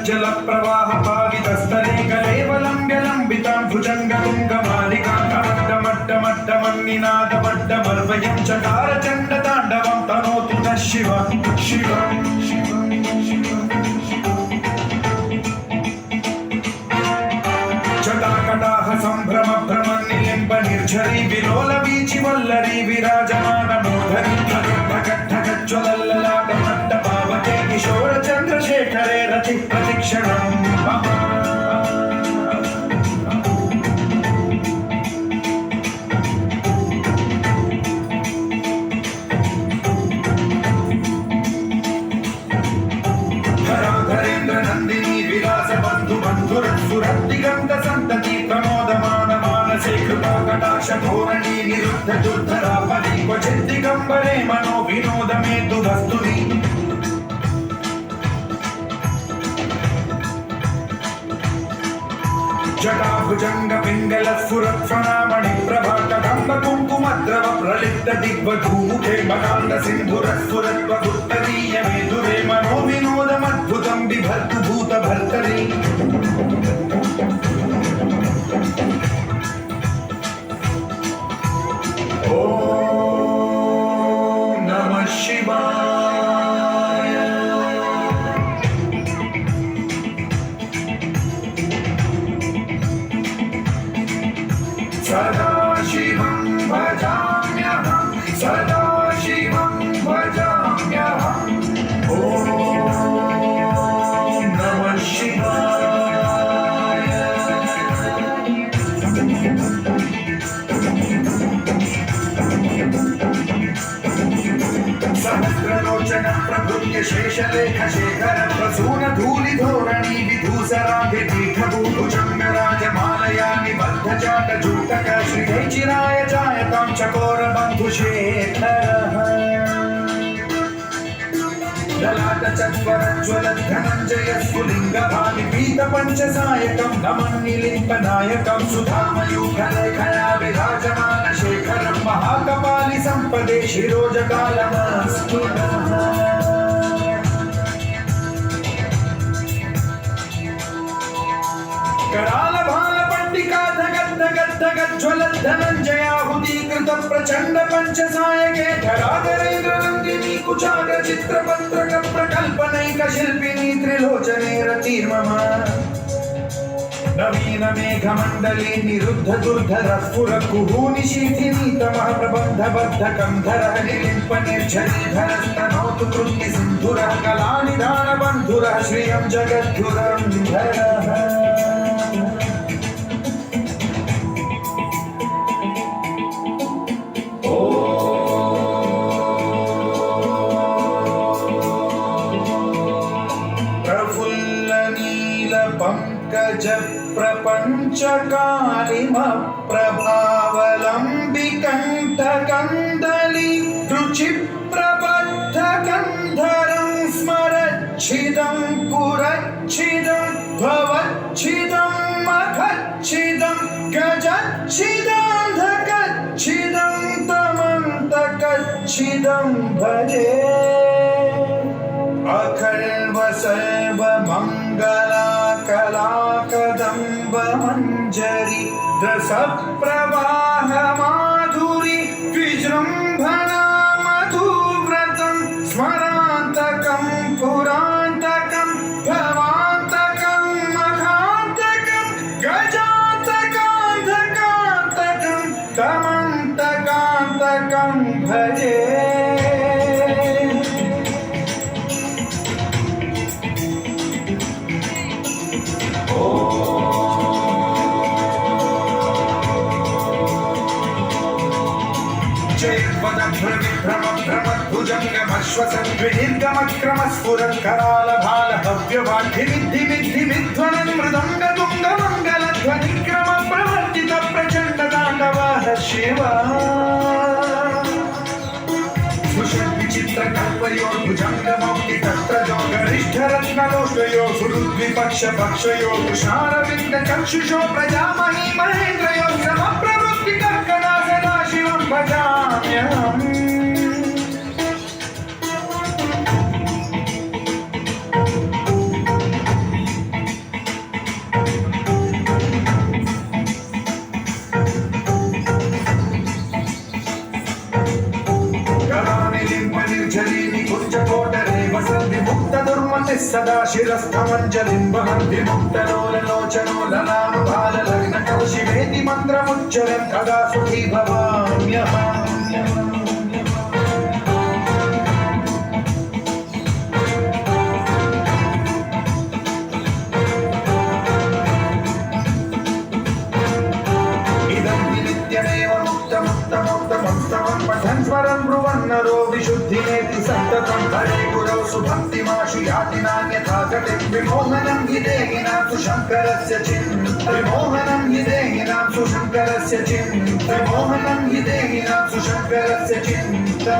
जल प्रवाह पावितस्तरे कलेवलम्ब्यलम्बितां भुजङ्गतुङ्गमालिकान्तमड्डमड्डमड्डमन्निनादमड्डमर्वयं चकार चण्डताण्डवं तनोतु नः शिव शिव शिव जटाकटाह सम्भ्रम भ्रमन्निलिम्ब निर्झरी विलोल वीचि वल्लरी विराजमान मोधरी ठगठगज्ज्वलल्ललाटमट्ट पावके किशोर चन्द्रशेखरे रति प्रतिक्षणम् सुरद्दिगन्त सन्तति प्रमोदमान मानसे कृपा कटाक्ष धोरणी निरुद्ध दुर्धरा फली क्वचित् दिगम्बरे मनो विनोद मे तु वस्तुनि जटा भुजंग पिंगल स्फुरत्फणामणि प्रभा कदम्ब कुङ्कुमद्रव प्रलिप्त दिग्वधूमुखे मकान्द सिन्धुर स्फुरत्व उत्तरीय मेधुरे मनो विनोदमद्भुतं बिभर्तु भूत भर्तरि ओम नमः शिवाय सदा शिवं भजाम्यहं सदा शिवं भजाम्यहं ओम नमः शिवाय सहस्रलोचन प्रभृत्य शेषलेख शेखर प्रसून धूलि धोरणी विधूसराधि पीठभूभुजंग राजमालया निबद्ध चाट जूटक श्री चिराय जायतां चकोर बंधु शेखरः ललाट चत्वर ज्वलत् धनञ्जय स्फुलिंग भावि पीत पंचसायकं नमन्निलिम्ब नायकं सुधामयूखलेखया विराजमान शेखरं महाकपालि संपदे शिरोजकालमस्तु कराल भाल पंडिका धगत् धगत् धगत् ज्वलत् धनञ्जयाहुतीकृत प्रचण्ड पंचसायके धराधरेन्द्र नन्दिनी कुचाग्र चित्रपत्रक प्रकल्पनैक शिल्पिनी त्रिलोचने रतिर्मम नवीन मेघमण्डली निरुद्ध दुर्धर स्फुर कुहूनि शीथिनी तमः प्रबन्ध बद्ध कन्धरः निलिम्प निर्झरीधरस्तनोतु कृत्ति सिन्धुरः कलानिधान बन्धुरः श्रियं जगद्धुरन्धरः पंकज प्रपंच कालिम प्रभावलंबि कंठ कंदली रुचि प्रबद्ध कंधरं स्मरच्छिदं पुरच्छिदं भवच्छिदं मखच्छिदं गजच्छिदं धकच्छिदं तमन्तकच्छिदं भजे अखल्व सर्व मंगला कला कदम्ब मंजरी रस प्रवाह माधुरी विजृंभणा मधुव्रतं स्मरान्तकं पुरान्तकं भवान्तकं मखान्तकं गजान्तकान्तकान्तकं तमन्तकान्तकं भजे कराल भाल भव्य वाद्य विद्धि विद्धि विध्वनन् मृदंग तुंग मंगल ध्वनि क्रम प्रवर्तित प्रचंड तांडवः शिव चित्रकल्पयो भुजङ्गमौक्तिकत्रजो गरिष्ठरत्नलोष्टयो सुहृद्विपक्षपक्षयो तुषारविन्दचक्षुषो प्रजामहि महेन्द्रयो समप्रवृत्तिकर्कणा सदाशिवं भजाम्यहम् निर्जलीनि कुञ्जकोटरे वसन्ति मुक्तदुर्मतिः सदा शिरस्थमञ्जलिं वहन्ति मुक्तलोललोचनो ललामबाललग्नकौशिवेति मन्त्रमुच्चरन् कदा सुखी भवाम्यहम् पठन् स्वरं ब्रुवन्नरो विशुद्धिमेति सन्ततं हरे गुरौ सुभक्तिमाशु याति नान्यथा गतिं विमोहनं हि देहिनां सुशङ्करस्य विमोहनं हि देहिनां सुशङ्करस्य विमोहनं हि देहिनां सुशङ्करस्य चिन्ता